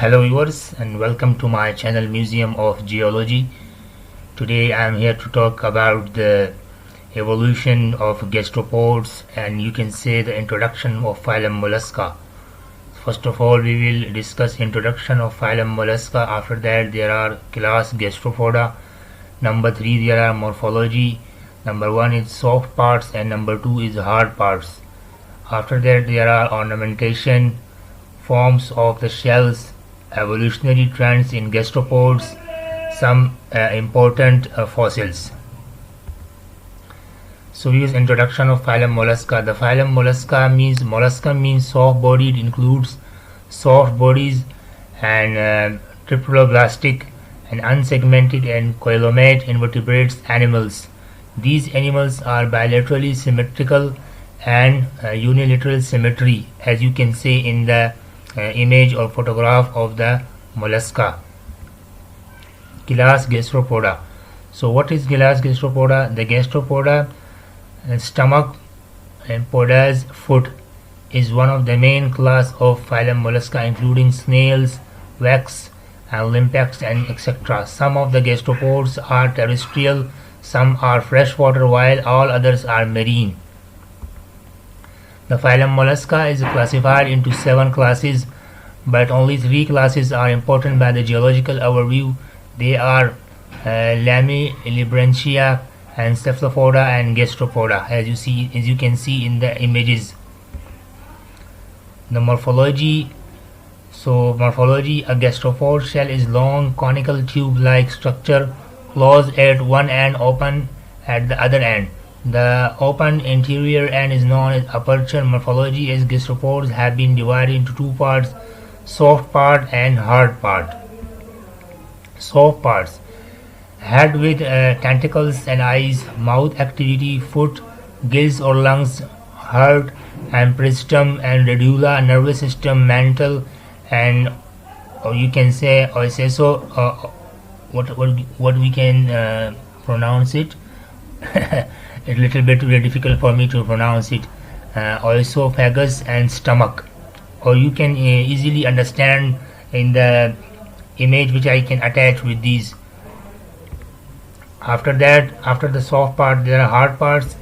Hello viewers and welcome to my channel Museum of Geology. Today I am here to talk about the evolution of gastropods and you can say the introduction of Phylum Mollusca. First of all we will discuss introduction of Phylum Mollusca. After that there are class Gastropoda. Number 3 there are morphology. Number 1 is soft parts and number 2 is hard parts. After that there are ornamentation, forms of the shells, evolutionary trends in gastropods, some important fossils. So here's introduction of Phylum Mollusca. The Phylum Mollusca means soft bodied, includes soft bodies and triploblastic and unsegmented and coelomate invertebrates animals. These animals are bilaterally symmetrical and unilateral symmetry, as you can see in the image or photograph of the mollusca. Class Gastropoda. So what is class Gastropoda? The Gastropoda stomach and poda's foot is one of the main class of Phylum Mollusca, including snails, wax and limpets and etc. Some of the gastropods are terrestrial, some are freshwater, while all others are marine. The Phylum Mollusca is classified into 7 classes, but only 3 classes are important by the geological overview. They are Lamellibranchia and Cephalopoda and Gastropoda, as you can see in the images. The morphology. So morphology, a gastropod shell is long, conical tube-like structure, closed at one end, open at the other end. The open interior end is known as aperture. Morphology as gastropods have been divided into 2 parts, soft part and hard part. Soft parts: head with tentacles and eyes, mouth activity, foot, gills or lungs, heart and peristom and radula, nervous system, mantle, and you can say what we can pronounce it. It's a little bit very difficult for me to pronounce it. Oesophagus and stomach, or you can easily understand in the image which I can attach with these. After that, after the soft part, there are hard parts.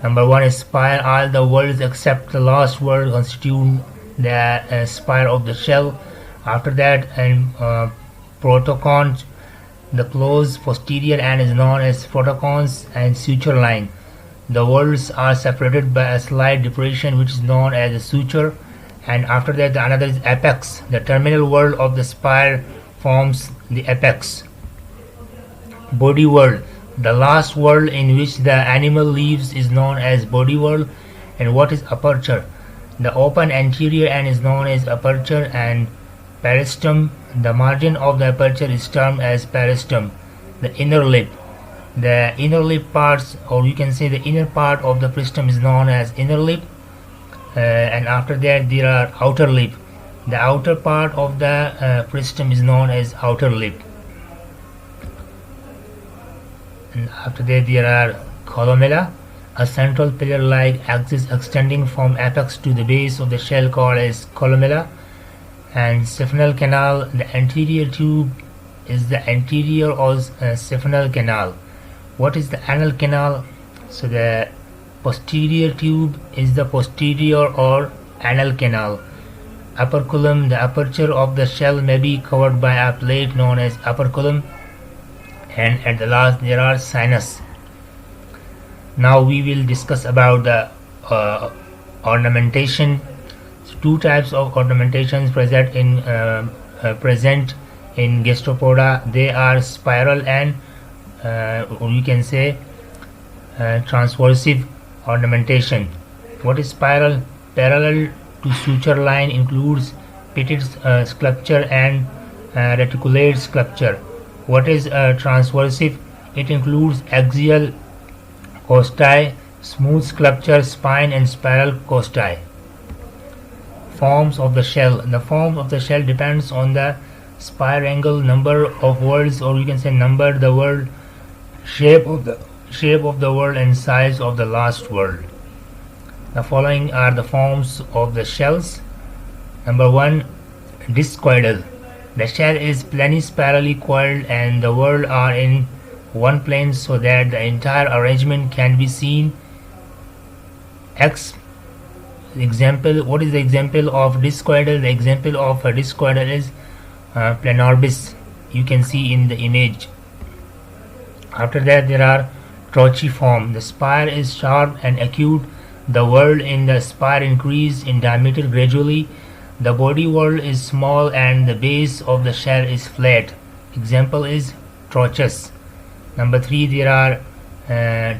Number 1 is spire. All the worlds except the last world constitute the spire of the shell. After that, and protocons. The closed posterior end is known as protocons and suture line. The whorls are separated by a slight depression which is known as a suture. And after that, the another is apex. The terminal whorl of the spire forms the apex. Body whorl. The last whorl in which the animal lives is known as body whorl. And what is aperture? The open anterior end is known as aperture and peristom. The margin of the aperture is termed as peristom. The inner lip. The inner lip parts, or you can say the inner part of the peristom, is known as inner lip. And after that there are outer lip. The outer part of the peristom is known as outer lip. And after that there are columella, a central pillar-like axis extending from apex to the base of the shell called as columella. And siphonal canal. The anterior tube is the anterior or siphonal canal. What is the anal canal? So the posterior tube is the posterior or anal canal. Operculum. The aperture of the shell may be covered by a plate known as operculum. And at the last there are sinus. Now we will discuss about the ornamentation. 2 types of ornamentations present in Gastropoda. They are spiral and or you can say transversive ornamentation. What is spiral? Parallel to suture line, includes pitted sculpture and reticulate sculpture. What is transversive? It includes axial costae, smooth sculpture, spine and spiral costae. Forms of the shell. The form of the shell depends on the spire angle, number of whorls, or you can say number the whorl, shape of the whorl and size of the last whorl. The following are the forms of the shells. Number 1, discoidal. The shell is planispirally coiled and the whorls are in one plane so that the entire arrangement can be seen. Example. What is the example of discoidal? The example of a discoidal is planorbis. You can see in the image. After that, there are fujiform. The spire is sharp and acute. The whorl in the spire increase in diameter gradually. The body whorl is small and the base of the shell is flat. Example is trochus. Number 3, there are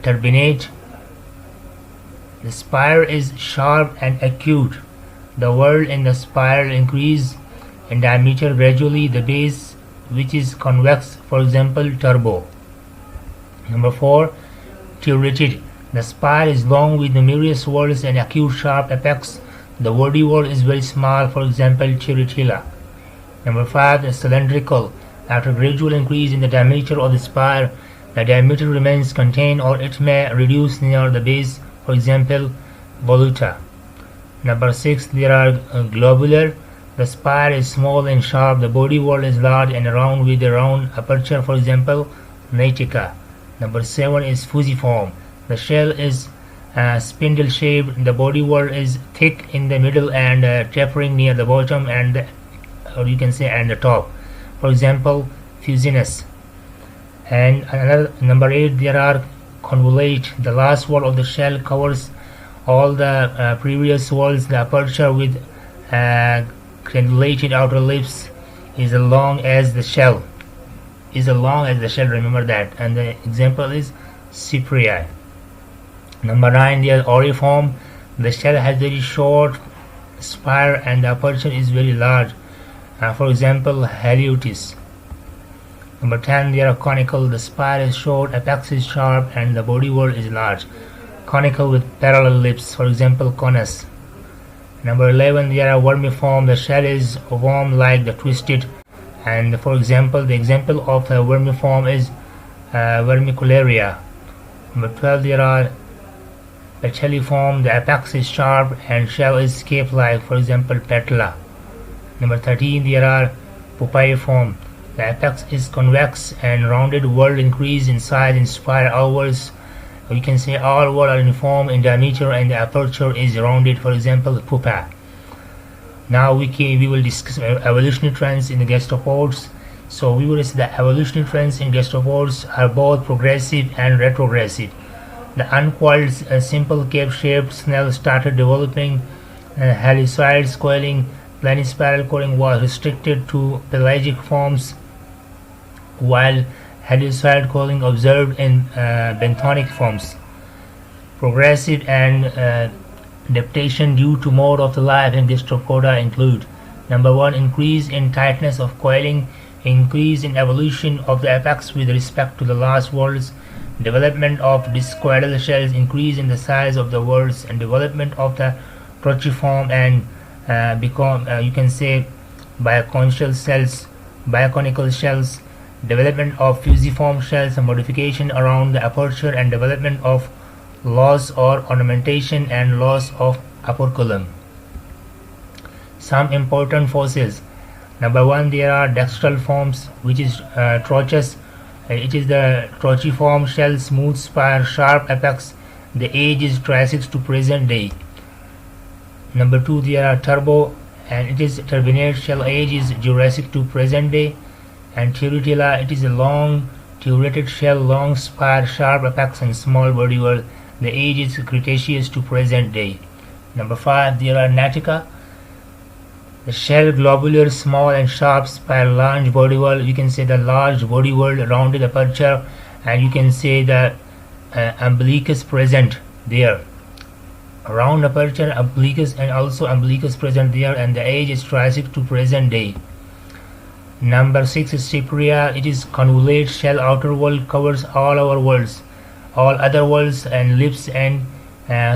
turbinate. The spire is sharp and acute. The whorl in the spire increase in diameter gradually. The base, which is convex, for example, turbo. Number 4, turretid. The spire is long with numerous whorls and acute sharp apex. The body whorl is very small, for example, turretilla. Number 5, the cylindrical. After gradual increase in the diameter of the spire, the diameter remains contained or it may reduce near the base, for example, voluta. Number 6, there are globular. The spire is small and sharp. The body whorl is large and round with a round aperture, for example, natica. Number 7 is fujiform. The shell is spindle shaped. The body whorl is thick in the middle and tapering near the bottom and the top. For example, fusinus. And another number 8, there are convolute. The last whorl of the shell covers all the previous whorls. The aperture with granulated outer lips is as long as the shell. Remember that. And the example is cypria. Number 9, there is oriform. The shell has very short spire and the aperture is very large. For example, haliotis. Number 10, there are conical. The spire is short, apex is sharp, and the body whorl is large. Conical with parallel lips, for example, conus. Number 11, there are vermiform. The shell is worm-like, the twisted. And for example, the example of a vermiform is vermicularia. Number 12, there are teleform. The apex is sharp and shell is cape-like, for example, petala. Number 13, there are pupaeiform. The apex is convex and rounded. Whorl increase in size in spire outwards. You can say all whorls are uniform in diameter and the aperture is rounded, for example, pupa. Now we will discuss evolutionary trends in the gastropods. So we will see the evolutionary trends in gastropods are both progressive and retrogressive. The uncoiled simple cape-shaped snail started developing. Helicoids coiling, planispiral coiling was restricted to pelagic forms, while helicoid coiling observed in benthonic forms. Progressive and adaptation due to mode of the life in Gastropoda include: number 1, increase in tightness of coiling, increase in evolution of the apex with respect to the last whorls, development of discoidal shells, increase in the size of the whorls, and development of the fujiform and biconical shells, development of fujiform shells, and modification around the aperture, and development of loss or ornamentation and loss of operculum. Some important fossils. Number 1, there are dextral forms, which is trochus. It is the fujiform shell, smooth spire, sharp apex. The age is Triassic to present day. Number 2, there are turbo, and it is turbinate shell. Age is Jurassic to present day. And turretilla, it is a long turreted shell, long spire, sharp apex, and small body whorl. The age is Cretaceous to present day. Number 5, there are natica. The shell globular, small and sharp spire, large body whorl. You can say the large body whorl, rounded aperture, and you can say the umbilicus present there. Round aperture, umbilicus, and also umbilicus present there, and the age is Triassic to present day. Number 6 is cypria. It is convolute shell, outer whorl covers all our whorls, all other whorls and lips, and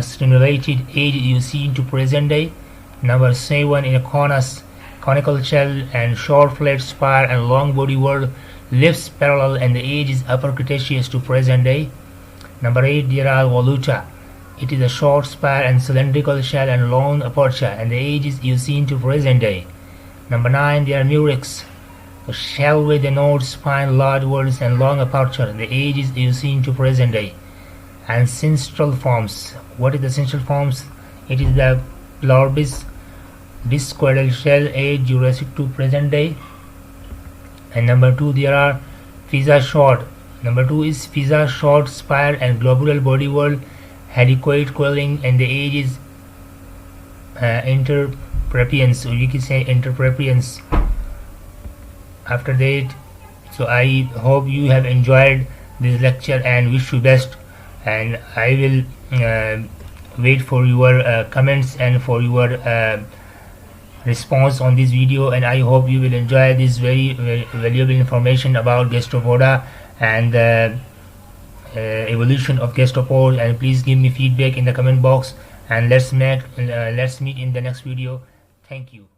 stimulated. Age you see to present day. Number 7 in a conus, conical shell and short flat spire and long body whorl, lips parallel, and the age is Upper Cretaceous to present day. Number 8, there are voluta. It is a short spire and cylindrical shell and long aperture, and the age is Eocene to present day. Number 9, there are murex. The shell with a node, spine, large whorls, and long aperture. The age is Eocene to present day. And sensual forms. What is the sensual forms? It is the Plaurbis discoidal shell, age Jurassic to present day. And number 2, there are Fisa short. Number 2 is Fisa short spire and globular body whorl, helicoid coiling, and the age is Interprepians, or you can say Interprepians. After that, so I hope you have enjoyed this lecture and wish you best, and I will wait for your comments and for your response on this video, and I hope you will enjoy this very, very valuable information about Gastropoda and evolution of gastropods. And please give me feedback in the comment box, and let's meet in the next video. Thank you.